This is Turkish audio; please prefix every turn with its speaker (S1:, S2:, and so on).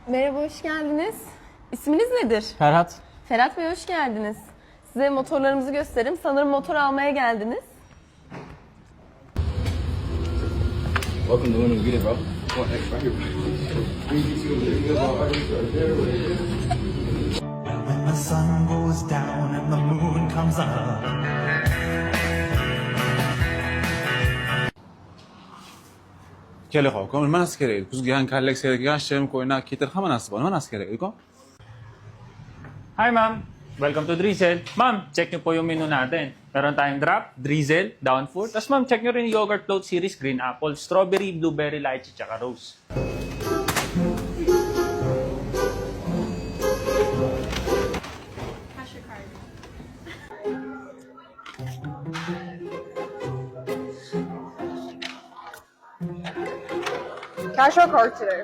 S1: Merhaba, hoş geldiniz. İsminiz nedir?
S2: Ferhat.
S1: Ferhat Bey, hoş geldiniz. Size motorlarımızı gösteririm. Sanırım motor almaya geldiniz.
S3: Welcome to Luna. Get it, bro. Come on, next, right here.
S4: When the sun goes down and the moon comes up.
S5: क्या लिखा होगा मैं नस करे कुछ ज्ञान खाल लेके से ज्ञान शेम कोई ना कितर हम नस बनो नस करे को
S2: Hi ma'am, welcome to Drizzle. Ma'am, check niyo po yung menu natin. Meron tayong drop, drizzle, downfall. Tapos ma'am, check niyo rin yung yogurt float series, green apple, strawberry, blueberry, lychee, tsaka rose.
S1: Cash or card today?